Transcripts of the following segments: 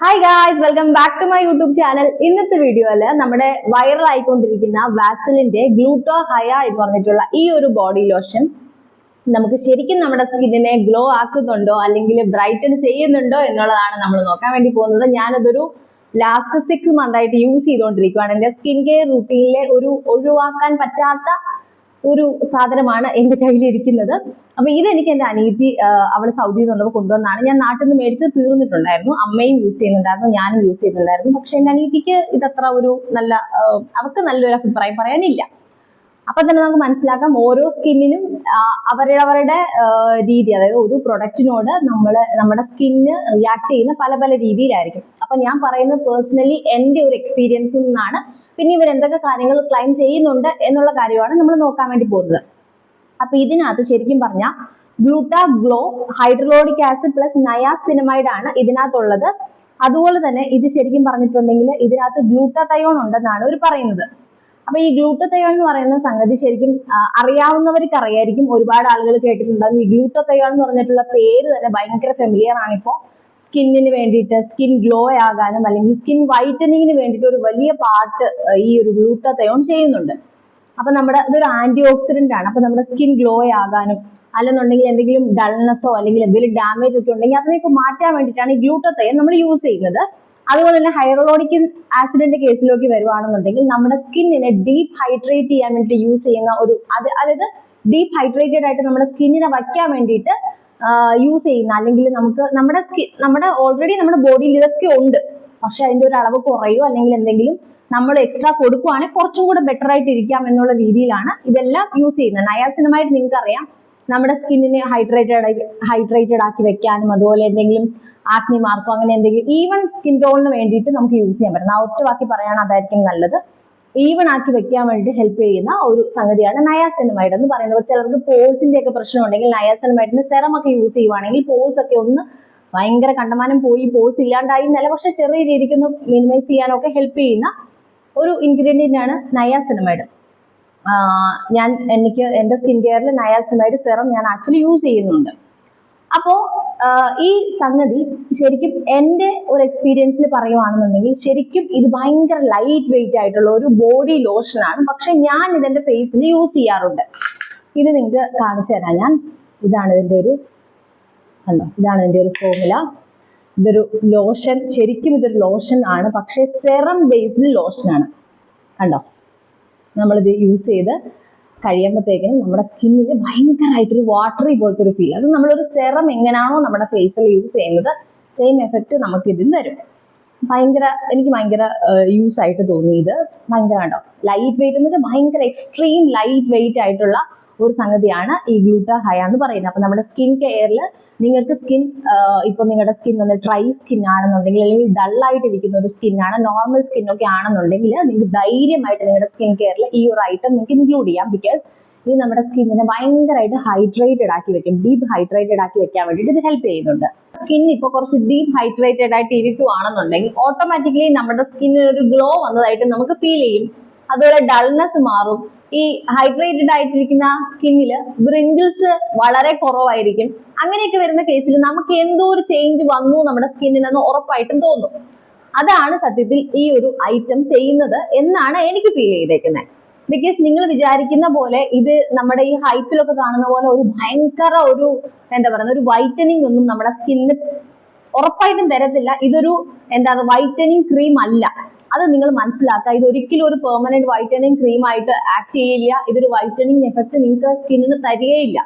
Hi guys, welcome back to my YouTube channel. ഇന്നത്തെ വീഡിയോയില് നമ്മുടെ വൈറൽ ആയിക്കൊണ്ടിരിക്കുന്ന വാസലിന്റെ ഗ്ലൂട്ടോ ഹയ എന്ന് പറഞ്ഞിട്ടുള്ള ഈ ഒരു ബോഡി ലോഷൻ നമുക്ക് ശരിക്കും നമ്മുടെ സ്കിന്നിനെ ഗ്ലോ ആക്കുന്നുണ്ടോ അല്ലെങ്കിൽ ബ്രൈറ്റൻ ചെയ്യുന്നുണ്ടോ എന്നുള്ളതാണ് നമ്മൾ നോക്കാൻ വേണ്ടി പോകുന്നത്. ഞാനതൊരു ലാസ്റ്റ് 6 month ആയിട്ട് യൂസ് ചെയ്തുകൊണ്ടിരിക്കുകയാണ്. എൻ്റെ സ്കിൻ കെയർ റൂട്ടീനിലെ ഒരു ഒഴിവാക്കാൻ പറ്റാത്ത ഒരു സാധനമാണ് എൻ്റെ കയ്യിലിരിക്കുന്നത്. അപ്പൊ ഇതെനിക്ക് എൻ്റെ അനിയത്തി അവള് സൗദിയിൽ നിന്നപ്പോൾ കൊണ്ടുവന്നാണ്. ഞാൻ നാട്ടിൽ നിന്ന് മേടിച്ച് തീർന്നിട്ടുണ്ടായിരുന്നു. അമ്മയും യൂസ് ചെയ്യുന്നുണ്ടായിരുന്നു, ഞാനും യൂസ് ചെയ്യുന്നുണ്ടായിരുന്നു. പക്ഷെ എൻ്റെ അനിയത്തിക്ക് ഇതത്ര ഒരു നല്ല അവർക്ക് നല്ലൊരു അഭിപ്രായം പറയാനില്ല. അപ്പൊ തന്നെ നമുക്ക് മനസ്സിലാക്കാം ഓരോ സ്കിന്നിനും അവരുടെ രീതി, അതായത് ഒരു പ്രൊഡക്റ്റിനോട് നമ്മുടെ സ്കിന്ന് റിയാക്ട് ചെയ്യുന്ന പല പല രീതിയിലായിരിക്കും. അപ്പൊ ഞാൻ പറയുന്നത് പേഴ്സണലി എൻ്റെ ഒരു എക്സ്പീരിയൻസിൽ നിന്നാണ്. പിന്നെ ഇവർ എന്തൊക്കെ കാര്യങ്ങൾ ക്ലൈം ചെയ്യുന്നുണ്ട് എന്നുള്ള കാര്യമാണ് നമ്മൾ നോക്കാൻ വേണ്ടി പോകുന്നത്. അപ്പൊ ഇതിനകത്ത് ശരിക്കും പറഞ്ഞാൽ gluta glow hydraulic acid plus niacinamide ആണ് ഇതിനകത്തുള്ളത്. അതുപോലെ തന്നെ ഇത് ശരിക്കും പറഞ്ഞിട്ടുണ്ടെങ്കിൽ ഇതിനകത്ത് ഗ്ലൂട്ടാതയോൺ ഉണ്ടെന്നാണ് ഇവർ പറയുന്നത്. അപ്പൊ ഈ ഗ്ലൂട്ടതയോൺ എന്ന് പറയുന്ന സംഗതി ശരിക്കും അറിയാവുന്നവർക്ക് അറിയായിരിക്കും, ഒരുപാട് ആളുകൾ കേട്ടിട്ടുണ്ടാകും. ഈ ഗ്ലൂട്ടതയോൺ എന്ന് പറഞ്ഞിട്ടുള്ള പേര് തന്നെ ഭയങ്കര ഫെമിലിയർ ആണ്. ഇപ്പോൾ സ്കിന്നിന് വേണ്ടിയിട്ട്, സ്കിൻ ഗ്ലോ ആകാനും അല്ലെങ്കിൽ സ്കിൻ വൈറ്റനിങ്ങിന് വേണ്ടിയിട്ട് ഒരു വലിയ പാർട്ട് ഈ ഒരു ഗ്ലൂട്ടതയോൺ ചെയ്യുന്നുണ്ട്. അപ്പൊ ഇതൊരു ആന്റി ഓക്സിഡന്റ് ആണ്. അപ്പൊ നമ്മുടെ സ്കിൻ ഗ്ലോ ആകാനും അല്ലെന്നുണ്ടെങ്കിൽ എന്തെങ്കിലും ഡൾനെസ്സോ അല്ലെങ്കിൽ എന്തെങ്കിലും ഡാമേജ് ഒക്കെ ഉണ്ടെങ്കിൽ അതിനൊക്കെ മാറ്റാൻ വേണ്ടിയിട്ടാണ് ഈ ഗ്ലൂട്ടതയോൺ നമ്മൾ യൂസ് ചെയ്യുന്നത്. അതുപോലെ തന്നെ ഹൈഡ്രോളിക് ആസിഡിന്റെ കേസിലേക്ക് വരുവാണെന്നുണ്ടെങ്കിൽ നമ്മുടെ സ്കിന്നിനെ ഡീപ്പ് ഹൈഡ്രേറ്റ് ചെയ്യാൻ വേണ്ടി യൂസ് ചെയ്യുന്ന അതായത് ഡീപ്പ് ഹൈഡ്രേറ്റഡ് ആയിട്ട് നമ്മുടെ സ്കിന്നിനെ വയ്ക്കാൻ വേണ്ടിയിട്ട് യൂസ് ചെയ്യുന്ന, അല്ലെങ്കിൽ നമ്മുടെ ഓൾറെഡി നമ്മുടെ ബോഡിയിൽ ഇതൊക്കെ ഉണ്ട്, പക്ഷെ അതിന്റെ ഒരു അളവ് കുറയോ അല്ലെങ്കിൽ എന്തെങ്കിലും നമ്മൾ എക്സ്ട്രാ കൊടുക്കുവാണെങ്കിൽ കുറച്ചും കൂടെ ബെറ്റർ ആയിട്ട് ഇരിക്കാം എന്നുള്ള രീതിയിലാണ് ഇതെല്ലാം യൂസ് ചെയ്യുന്നത്. നയാസിനമൈഡ് നിങ്ങൾക്ക് അറിയാം, നമ്മുടെ സ്കിന്നിനെ ഹൈഡ്രേറ്റഡ് ആക്കി വെക്കാനും അതുപോലെ എന്തെങ്കിലും ആക്നി മാർക്കോ അങ്ങനെ എന്തെങ്കിലും ഈവൻ സ്കിൻ ടോണിന് വേണ്ടിയിട്ട് നമുക്ക് യൂസ് ചെയ്യാൻ പറ്റും. ആ ഒറ്റ വാക്കി പറയാണ് അതായിരിക്കും നല്ലത്. ഈവൻ ആക്കി വെക്കാൻ വേണ്ടിയിട്ട് ഹെൽപ്പ് ചെയ്യുന്ന ഒരു സംഗതിയാണ് നയാസിനമൈഡ് എന്ന് പറയുന്നത്. ചിലർക്ക് പോഴ്സിന്റെ ഒക്കെ പ്രശ്നം ഉണ്ടെങ്കിൽ നയാസിനമൈഡിന്റെ സെറം ഒക്കെ യൂസ് ചെയ്യുവാണെങ്കിൽ പോഴ്സ് ഒക്കെ ഒന്ന് ഭയങ്കര കണ്ടമാനം പോയി പോഴ്സ് ഇല്ലാണ്ടായി എന്നല്ല, പക്ഷെ ചെറിയ രീതിക്കൊന്ന് മിനിമൈസ് ചെയ്യാനൊക്കെ ഹെൽപ്പ് ചെയ്യുന്ന ഒരു ഇൻഗ്രീഡിയന്റ് ആണ് നയാസിനമൈഡ്. എനിക്ക് എൻ്റെ സ്കിൻ കെയറിൽ നയാസിനമൈഡ് സെറം ഞാൻ ആക്ച്വലി യൂസ് ചെയ്യുന്നുണ്ട്. അപ്പോൾ ഈ സംഗതി ശരിക്കും എൻ്റെ ഒരു എക്സ്പീരിയൻസിൽ പറയുവാണെന്നുണ്ടെങ്കിൽ ശരിക്കും ഇത് ഭയങ്കര ലൈറ്റ് വെയിറ്റ് ആയിട്ടുള്ള ഒരു ബോഡി ലോഷനാണ്. പക്ഷെ ഞാൻ ഇതെൻ്റെ ഫേസിൽ യൂസ് ചെയ്യാറുണ്ട്. ഇത് നിങ്ങൾക്ക് കാണിച്ചു തരാം. ഇതാണ് ഇതിൻ്റെ ഒരു ഫോർമുല. ഇതൊരു ലോഷൻ, ശരിക്കും ഇതൊരു ലോഷൻ ആണ്, പക്ഷെ സെറം ബേസ്ഡ് ലോഷനാണ്. കണ്ടോ, നമ്മളിത് യൂസ് ചെയ്ത് കഴിയുമ്പോഴത്തേക്കിനും നമ്മുടെ സ്കിന്നിൽ ഭയങ്കരമായിട്ടൊരു വാട്ടറി പോലത്തെ ഒരു ഫീൽ. അത് നമ്മളൊരു സെറം എങ്ങനെയാണോ നമ്മുടെ ഫേസിൽ യൂസ് ചെയ്യുന്നത് സെയിം എഫക്റ്റ് നമുക്ക് ഇതിന് തരും. എനിക്ക് ഭയങ്കര യൂസ് ആയിട്ട് തോന്നി. ഇത് ഭയങ്കര കണ്ടോ ലൈറ്റ് വെയിറ്റ് എന്ന് വെച്ചാൽ ഭയങ്കര എക്സ്ട്രീം ലൈറ്റ് വെയിറ്റ് ആയിട്ടുള്ള ഒരു സംഗതിയാണ് ഈ ഗ്ലൂട്ടാ ഹയ എന്ന് പറയുന്നത്. അപ്പൊ നമ്മുടെ സ്കിൻ കെയറിൽ നിങ്ങൾക്ക് ഇപ്പൊ നിങ്ങളുടെ സ്കിൻ ഒന്ന് ഡ്രൈ സ്കിൻ ആണെന്നുണ്ടെങ്കിൽ അല്ലെങ്കിൽ ഡള്ളായിട്ടിരിക്കുന്ന ഒരു സ്കിന്നാണ്, നോർമൽ സ്കിൻ ഒക്കെ ആണെന്നുണ്ടെങ്കിൽ നിങ്ങൾക്ക് ധൈര്യമായിട്ട് നിങ്ങളുടെ സ്കിൻ കെയറിൽ ഈ ഒരു ഐറ്റം നിങ്ങൾക്ക് ഇൻക്ലൂഡ് ചെയ്യാം. ബിക്കോസ് ഇത് നമ്മുടെ സ്കിന്നിനെ ഭയങ്കരമായിട്ട് ഹൈഡ്രേറ്റഡ് ആക്കി വെക്കും, ഡീപ്പ് ഹൈഡ്രേറ്റഡ് ആക്കി വെക്കാൻ വേണ്ടിയിട്ട് ഇത് ഹെൽപ്പ് ചെയ്യുന്നുണ്ട്. സ്കിൻ ഇപ്പൊ കുറച്ച് ഡീപ്പ് ഹൈഡ്രേറ്റഡ് ആയിട്ട് ഇരിക്കുവാണെന്നുണ്ടെങ്കിൽ ഓട്ടോമാറ്റിക്കലി നമ്മുടെ സ്കിന്നിന് ഒരു ഗ്ലോ വന്നതായിട്ട് നമുക്ക് ഫീൽ ചെയ്യും. അതുപോലെ ഡൾനെസ് മാറും. ഈ ഹൈഡ്രേറ്റഡ് ആയിട്ടിരിക്കുന്ന സ്കിന്നില് വ്രിങ്കിൾസ് വളരെ കുറവായിരിക്കും. അങ്ങനെയൊക്കെ വരുന്ന കേസിൽ നമുക്ക് എന്തോ ഒരു ചേഞ്ച് വന്നു നമ്മുടെ സ്കിന്നിനെന്ന് ഉറപ്പായിട്ടും തോന്നും. അതാണ് സത്യത്തിൽ ഈ ഒരു ഐറ്റം ചെയ്യുന്നത് എന്നാണ് എനിക്ക് ഫീൽ ചെയ്തേക്കുന്നത്. ബിക്കോസ് നിങ്ങൾ വിചാരിക്കുന്ന പോലെ ഇത് നമ്മുടെ ഈ ഹൈപ്പിലൊക്കെ കാണുന്ന പോലെ ഒരു ഭയങ്കര ഒരു വൈറ്റനിങ് ഒന്നും നമ്മുടെ സ്കിന്നിന് ഉറപ്പായിട്ടും തരത്തില്ല. ഇതൊരു വൈറ്റനിങ് ക്രീം അല്ല, അത് നിങ്ങൾ മനസ്സിലാക്കുക. ഇത് ഒരിക്കലും ഒരു പെർമനന്റ് വൈറ്റനിങ് ക്രീം ആയിട്ട് ആക്ട് ചെയ്യില്ല. ഇതൊരു വൈറ്റനിങ് എഫക്ട് നിങ്ങൾക്ക് സ്കിന്നിന് തരികയില്ല.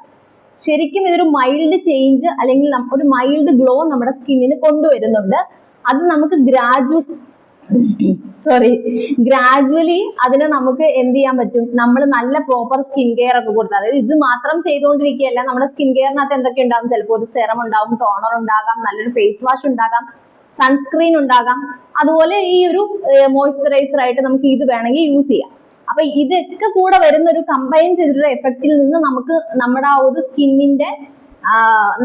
ശരിക്കും ഇതൊരു മൈൽഡ് ചേഞ്ച് അല്ലെങ്കിൽ ഒരു മൈൽഡ് ഗ്ലോ നമ്മുടെ സ്കിന്നിന് കൊണ്ടുവരുന്നുണ്ട്. അത് നമുക്ക് ഗ്രാജുവലി അതിനെ നമുക്ക് എന്ത് ചെയ്യാൻ പറ്റും, നമ്മൾ നല്ല പ്രോപ്പർ സ്കിൻ കെയർ ഒക്കെ കൊടുത്ത്, അതായത് ഇത് മാത്രം ചെയ്തുകൊണ്ടിരിക്കുകയല്ല. നമ്മുടെ സ്കിൻ കെയറിനകത്ത് എന്തൊക്കെ ഉണ്ടാകും, ചിലപ്പോൾ ഒരു സെറം ഉണ്ടാകും, ടോണർ ഉണ്ടാകാം, നല്ലൊരു ഫേസ് വാഷ് ഉണ്ടാകാം, സൺസ്ക്രീൻ ഉണ്ടാകാം, അതുപോലെ ഈ ഒരു മോയ്സ്ചറൈസർ ആയിട്ട് നമുക്ക് ഇത് വേണമെങ്കിൽ യൂസ് ചെയ്യാം. അപ്പൊ ഇതൊക്കെ കൂടെ വരുന്ന ഒരു കമ്പൈൻ ചെയ്തിട്ടുള്ള എഫക്റ്റിൽ നിന്ന് നമുക്ക് നമ്മുടെ ആ ഒരു സ്കിന്നിന്റെ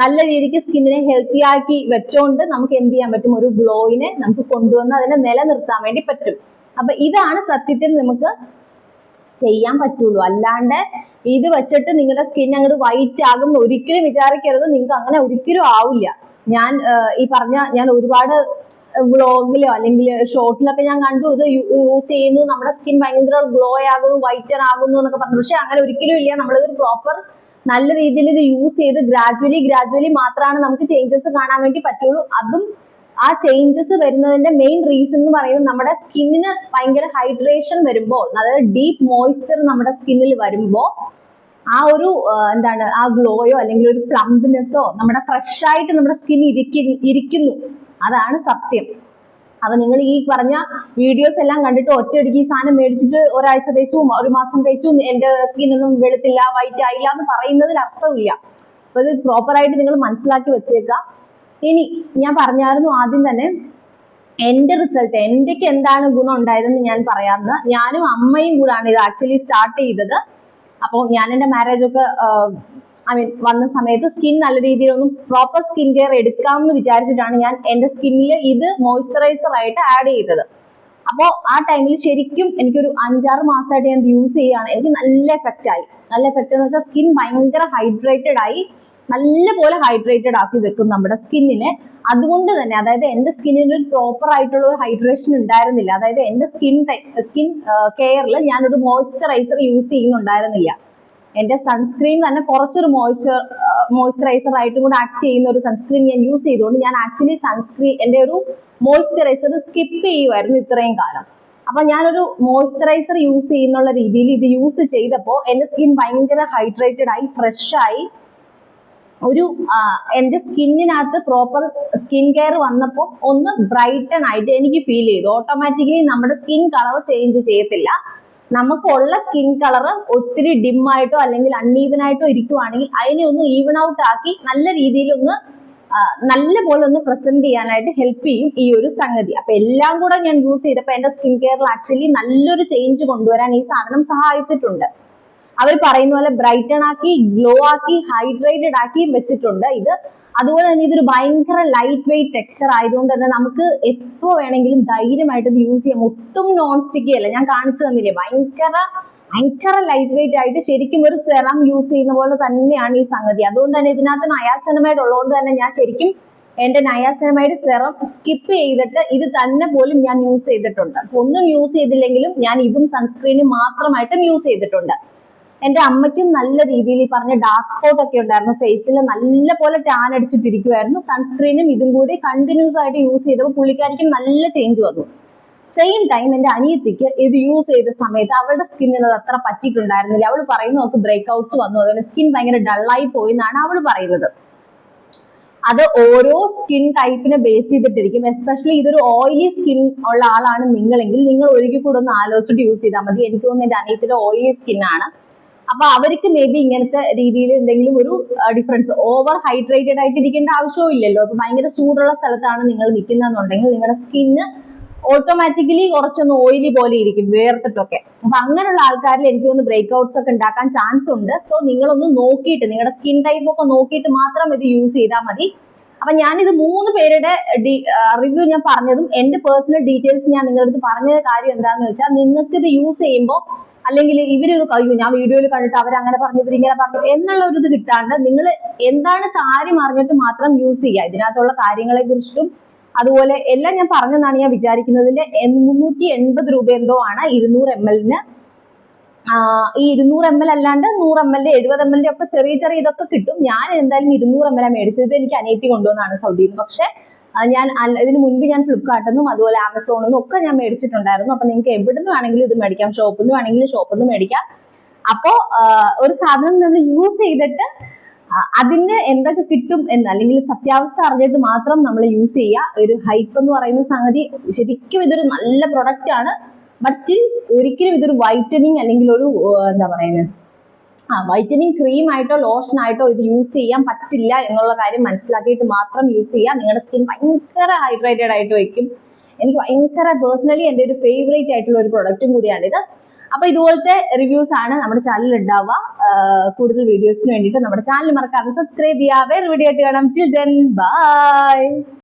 നല്ല രീതിക്ക് സ്കിന്നിനെ ഹെൽത്തി ആക്കി വെച്ചോണ്ട് നമുക്ക് എന്ത് ചെയ്യാൻ പറ്റും, ഒരു ഗ്ലോയിനെ നമുക്ക് കൊണ്ടുവന്ന് അതിനെ നിലനിർത്താൻ വേണ്ടി പറ്റും. അപ്പൊ ഇതാണ് സത്യത്തിൽ നമുക്ക് ചെയ്യാൻ പറ്റുള്ളൂ. അല്ലാണ്ട് ഇത് വെച്ചിട്ട് നിങ്ങളുടെ സ്കിൻ അങ്ങോട്ട് വൈറ്റ് ആകും ഒരിക്കലും വിചാരിക്കരുത്. നിങ്ങൾക്ക് അങ്ങനെ ഒരിക്കലും ആവില്ല. ഞാൻ ഒരുപാട് വ്ളോഗിലോ അല്ലെങ്കിൽ ഷോർട്ടിലൊക്കെ ഞാൻ കണ്ടു ഇത് യൂസ് ചെയ്യുന്നു, നമ്മുടെ സ്കിൻ ഭയങ്കര ഗ്ലോ ആകുന്നു, വൈറ്റൻ ആകുന്നു എന്നൊക്കെ പറഞ്ഞു. പക്ഷെ അങ്ങനെ ഒരിക്കലും ഇല്ല. നമ്മളിത് പ്രോപ്പർ നല്ല രീതിയിൽ ഇത് യൂസ് ചെയ്ത് ഗ്രാജുവലി മാത്രമാണ് നമുക്ക് ചേഞ്ചസ് കാണാൻ വേണ്ടി പറ്റുള്ളൂ. അതും ആ ചേഞ്ചസ് വരുന്നതിന്റെ മെയിൻ റീസൺ എന്ന് പറയുന്നത് നമ്മുടെ സ്കിന്നിന് ഭയങ്കര ഹൈഡ്രേഷൻ വരുമ്പോൾ, അതായത് ഡീപ്പ് മോയ്സ്ചർ നമ്മുടെ സ്കിന്നിൽ വരുമ്പോൾ ആ ഒരു എന്താണ് ആ ഗ്ലോയോ അല്ലെങ്കിൽ ഒരു പ്ലംപ്നെസ്സോ നമ്മുടെ ഫ്രഷ് ആയിട്ട് നമ്മുടെ സ്കിൻ ഇരിക്കുന്നു. അതാണ് സത്യം. അപ്പൊ നിങ്ങൾ ഈ പറഞ്ഞ വീഡിയോസ് എല്ലാം കണ്ടിട്ട് ഒറ്റയടിക്ക് ഈ സാധനം മേടിച്ചിട്ട് ഒരാഴ്ച തേച്ചു, ഒരു മാസം തേച്ചു, എന്റെ സ്കിന്നൊന്നും വെളുത്തില്ല, വൈറ്റ് ആയില്ല എന്ന് പറയുന്നതിൽ അർത്ഥമില്ല. അപ്പൊ ഇത് പ്രോപ്പറായിട്ട് നിങ്ങൾ മനസ്സിലാക്കി വെച്ചേക്കാം. ഇനി ഞാൻ പറഞ്ഞായിരുന്നു ആദ്യം തന്നെ എന്റെ റിസൾട്ട്, എന്റെക്ക് എന്താണ് ഗുണം ഉണ്ടായതെന്ന് ഞാൻ പറയാമെന്ന്. ഞാനും അമ്മയും കൂടാണ് ഇത് ആക്ച്വലി സ്റ്റാർട്ട് ചെയ്തത്. അപ്പോൾ ഞാൻ എൻ്റെ മാരേജ് ഒക്കെ വന്ന സമയത്ത് സ്കിൻ നല്ല രീതിയിലൊന്നും പ്രോപ്പർ സ്കിൻ കെയർ എടുക്കാമെന്ന് വിചാരിച്ചിട്ടാണ് ഞാൻ എൻ്റെ സ്കിന്നിൽ ഇത് മോയ്സ്ചറൈസർ ആയിട്ട് ആഡ് ചെയ്തത്. അപ്പോൾ ആ ടൈമിൽ ശരിക്കും എനിക്കൊരു 5-6 മാസമായിട്ട് ഞാൻ യൂസ് ചെയ്യുകയാണ്. എനിക്ക് നല്ല എഫക്റ്റ് ആയി. നല്ല എഫക്റ്റ് എന്ന് വെച്ചാൽ സ്കിൻ ഭയങ്കര ഹൈഡ്രേറ്റഡ് ആയി, നല്ലപോലെ ഹൈഡ്രേറ്റഡ് ആക്കി വെക്കും നമ്മുടെ സ്കിന്നിനെ. അതുകൊണ്ട് തന്നെ അതായത് എന്റെ സ്കിന്നിന് ഒരു പ്രോപ്പർ ആയിട്ടുള്ള ഒരു ഹൈഡ്രേഷൻ ഉണ്ടായിരുന്നില്ല. അതായത് എന്റെ സ്കിൻ കെയറിൽ ഞാനൊരു മോയ്സ്ചറൈസർ യൂസ് ചെയ്യുന്നുണ്ടായിരുന്നില്ല. എന്റെ സൺസ്ക്രീൻ തന്നെ കുറച്ചൊരു മോയ്സ്ചറൈസർ ആയിട്ടും കൂടെ ആക്ട് ചെയ്യുന്ന ഒരു സൺസ്ക്രീൻ ഞാൻ യൂസ് ചെയ്തുകൊണ്ട് ഞാൻ ആക്ച്വലി എന്റെ ഒരു മോയ്സ്ചറൈസർ സ്കിപ്പ് ചെയ്യുമായിരുന്നു ഇത്രയും കാലം. അപ്പൊ ഞാനൊരു മോയ്സ്ചറൈസർ യൂസ് ചെയ്യുന്നുള്ള രീതിയിൽ ഇത് യൂസ് ചെയ്തപ്പോൾ എന്റെ സ്കിൻ ഭയങ്കര ഹൈഡ്രേറ്റഡ് ആയി, ഫ്രഷ് ആയി. ഒരു എന്റെ സ്കിന്നിനകത്ത് പ്രോപ്പർ സ്കിൻ കെയർ വന്നപ്പോൾ ഒന്ന് ബ്രൈറ്റൺ ആയിട്ട് എനിക്ക് ഫീൽ ചെയ്തു. ഓട്ടോമാറ്റിക്കലി നമ്മുടെ സ്കിൻ കളർ ചേഞ്ച് ചെയ്യത്തില്ല. നമുക്കുള്ള സ്കിൻ കളർ ഒത്തിരി ഡിം ആയിട്ടോ അല്ലെങ്കിൽ അൺഈവൻ ആയിട്ടോ ഇരിക്കുവാണെങ്കിൽ അതിനെ ഒന്ന് ഈവൻ ഔട്ട് ആക്കി നല്ല രീതിയിൽ ഒന്ന് നല്ല പോലെ ഒന്ന് പ്രസന്റ് ചെയ്യാനായിട്ട് ഹെൽപ്പ് ചെയ്യും ഈ ഒരു സംഗതി. അപ്പൊ എല്ലാം കൂടെ ഞാൻ യൂസ് ചെയ്തപ്പോൾ എന്റെ സ്കിൻ കെയറിൽ ആക്ച്വലി നല്ലൊരു ചേഞ്ച് കൊണ്ടുവരാൻ ഈ സാധനം സഹായിച്ചിട്ടുണ്ട്. അവർ പറയുന്ന പോലെ ബ്രൈറ്റൺ ആക്കി, ഗ്ലോ ആക്കി, ഹൈഡ്രേറ്റഡ് ആക്കി വെച്ചിട്ടുണ്ട് ഇത്. അതുപോലെ തന്നെ ഇതൊരു ഭയങ്കര ലൈറ്റ് വെയിറ്റ് ടെക്സ്ചർ ആയതുകൊണ്ട് തന്നെ നമുക്ക് എപ്പോ വേണമെങ്കിലും ധൈര്യമായിട്ട് ഇത് യൂസ് ചെയ്യാം. ഒട്ടും നോൺ സ്റ്റിക്കി അല്ല, ഞാൻ കാണിച്ചു തന്നില്ലേ, ഭയങ്കര ലൈറ്റ് വെയിറ്റ് ആയിട്ട് ശരിക്കും ഒരു സെറം യൂസ് ചെയ്യുന്ന പോലെ തന്നെയാണ് ഈ സംഗതി. അതുകൊണ്ട് തന്നെ ഇതിനകത്ത് നയാസിനമൈഡ് ഉള്ളതുകൊണ്ട് തന്നെ ഞാൻ ശരിക്കും എന്റെ നയാസിനമൈഡ് സെറം സ്കിപ്പ് ചെയ്തിട്ട് ഇത് തന്നെ പോലും ഞാൻ യൂസ് ചെയ്തിട്ടുണ്ട്. ഒന്നും യൂസ് ചെയ്തില്ലെങ്കിലും ഞാൻ ഇതും സൺസ്ക്രീനും മാത്രമായിട്ടും യൂസ് ചെയ്തിട്ടുണ്ട്. എന്റെ അമ്മയ്ക്കും നല്ല രീതിയിൽ ഈ പറഞ്ഞ ഡാർക്ക് സ്പോട്ട് ഒക്കെ ഉണ്ടായിരുന്നു ഫേസിൽ, നല്ല പോലെ ടാൻ അടിച്ചിട്ടിരിക്കുമായിരുന്നു. സൺസ്ക്രീനും ഇതും കൂടി കണ്ടിന്യൂസ് ആയിട്ട് യൂസ് ചെയ്തപ്പോൾ പുള്ളിക്കാരിക്കും നല്ല ചേഞ്ച് വന്നു. സെയിം ടൈം എന്റെ അനിയത്തിക്ക് ഇത് യൂസ് ചെയ്ത സമയത്ത് അവളുടെ സ്കിന്നിന് അത് അത്ര പറ്റിയിട്ടുണ്ടായിരുന്നില്ല. അവൾ പറയുന്നു അവൾക്ക് ബ്രേക്ക് ഔട്ട്സ് വന്നു, അതുപോലെ സ്കിൻ ഭയങ്കര ഡള്ളായി പോയി എന്നാണ് അവൾ പറയുന്നത്. അത് ഓരോ സ്കിൻ ടൈപ്പിനെ ബേസ് ചെയ്തിട്ടിരിക്കും. എസ്പെഷ്യലി ഇതൊരു ഓയിലി സ്കിൻ ഉള്ള ആളാണ് നിങ്ങളെങ്കിൽ നിങ്ങൾ ഒരിക്കൽ കൂടെ ഒന്ന് ആലോചിച്ചിട്ട് യൂസ് ചെയ്താൽ മതി. എനിക്ക് തോന്നുന്നു എന്റെ അനിയത്തിന്റെ ഓയിലി സ്കിൻ ആണ്. അപ്പൊ അവർക്ക് മേ ബി ഇങ്ങനത്തെ രീതിയിൽ എന്തെങ്കിലും ഒരു ഡിഫറൻസ്, ഓവർ ഹൈഡ്രേറ്റഡ് ആയിട്ട് ഇരിക്കേണ്ട ആവശ്യവും ഇല്ലല്ലോ. അപ്പൊ ഭയങ്കര ചൂടുള്ള സ്ഥലത്താണ് നിങ്ങൾ നിൽക്കുന്നതെന്നുണ്ടെങ്കിൽ നിങ്ങളുടെ സ്കിന്ന് ഓട്ടോമാറ്റിക്കലി കുറച്ചൊന്ന് ഓയിലി പോലെ ഇരിക്കും, വേർത്തിട്ടൊക്കെ. അപ്പൊ അങ്ങനെയുള്ള ആൾക്കാരിൽ എനിക്ക് തോന്നുന്നു ബ്രേക്ക് ഔട്ട്സ് ഒക്കെ ഉണ്ടാക്കാൻ ചാൻസ് ഉണ്ട്. സോ നിങ്ങളൊന്ന് നോക്കിയിട്ട് നിങ്ങളുടെ സ്കിൻ ടൈപ്പ് ഒക്കെ നോക്കിയിട്ട് മാത്രം ഇത് യൂസ് ചെയ്താൽ മതി. അപ്പൊ ഞാനിത് 3 പേരുടെ റിവ്യൂ ഞാൻ പറഞ്ഞതും എന്റെ പേഴ്സണൽ ഡീറ്റെയിൽസ് ഞാൻ നിങ്ങളുടെ അടുത്ത് പറഞ്ഞ കാര്യം എന്താണെന്ന് വെച്ചാൽ, നിങ്ങൾക്ക് ഇത് യൂസ് ചെയ്യുമ്പോൾ അല്ലെങ്കിൽ ഇവര് കഴിയും ഞാൻ വീഡിയോയിൽ കണ്ടിട്ട് അവരങ്ങനെ പറഞ്ഞു ഇവരിങ്ങനെ പറഞ്ഞു എന്നുള്ള ഒരു ഇത് കിട്ടാണ്ട് നിങ്ങൾ എന്താണ് കാര്യം അറിഞ്ഞിട്ട് മാത്രം യൂസ് ചെയ്യുക. ഇതിനകത്തുള്ള കാര്യങ്ങളെ കുറിച്ചിട്ടും അതുപോലെ എല്ലാം ഞാൻ പറഞ്ഞെന്നാണ് ഞാൻ വിചാരിക്കുന്നതിന്റെ 380 രൂപ എന്തോ ആണ് 200 ml. ഈ 200 ml അല്ലാണ്ട് 100 ml 70 ml ഒക്കെ ചെറിയ ഇതൊക്കെ കിട്ടും. ഞാൻ എന്തായാലും 200 ml മേടിച്ചത്. എനിക്ക് അനിയത്തി കൊണ്ടുവന്നാണ് സൗദിയിൽ നിന്ന്. പക്ഷെ ഞാൻ ഇതിന് മുൻപ് ഞാൻ ഫ്ലിപ്കാർട്ടിൽ നിന്നും അതുപോലെ ആമസോണിൽ നിന്നും ഒക്കെ ഞാൻ മേടിച്ചിട്ടുണ്ടായിരുന്നു. അപ്പൊ നിങ്ങൾക്ക് എവിടെ നിന്ന് വേണമെങ്കിലും ഇത് മേടിക്കാം, ഷോപ്പിൽ നിന്ന് വേണമെങ്കിലും ഷോപ്പിൽ നിന്ന് മേടിക്കാം. അപ്പോ ഒരു സാധനം നമ്മൾ യൂസ് ചെയ്തിട്ട് അതിന് എന്തൊക്കെ കിട്ടും എന്ന് അല്ലെങ്കിൽ സത്യാവസ്ഥ അറിഞ്ഞിട്ട് മാത്രം നമ്മൾ യൂസ് ചെയ്യുക. ഒരു ഹൈപ്പ് എന്ന് പറയുന്ന സംഗതി ശരിക്കും ഇതൊരു നല്ല പ്രൊഡക്റ്റ് ആണ്. ബട്ട് സ്റ്റിൽ ഒരിക്കലും ഇതൊരു വൈറ്റനിങ് അല്ലെങ്കിൽ ഒരു എന്താ പറയുന്നത് വൈറ്റനിങ് ക്രീം ആയിട്ടോ ലോഷൻ ആയിട്ടോ ഇത് യൂസ് ചെയ്യാൻ പറ്റില്ല എന്നുള്ള കാര്യം മനസ്സിലാക്കിയിട്ട് മാത്രം യൂസ് ചെയ്യുക. നിങ്ങളുടെ സ്കിൻ ഭയങ്കര ഹൈഡ്രേറ്റഡ് ആയിട്ട് വയ്ക്കും. എനിക്ക് ഭയങ്കര പേഴ്സണലി എൻ്റെ ഒരു ഫേവറേറ്റ് ആയിട്ടുള്ള ഒരു പ്രൊഡക്റ്റും കൂടിയാണിത്. അപ്പൊ ഇതുപോലത്തെ റിവ്യൂസ് ആണ് നമ്മുടെ ചാനലിൽ ഉണ്ടാവുക. കൂടുതൽ വീഡിയോസിന് വേണ്ടിയിട്ട് നമ്മുടെ ചാനൽ മറക്കാതെ സബ്സ്ക്രൈബ് ചെയ്യുക. വേറെ വീഡിയോ ആയിട്ട് കാണാം. Till then bye.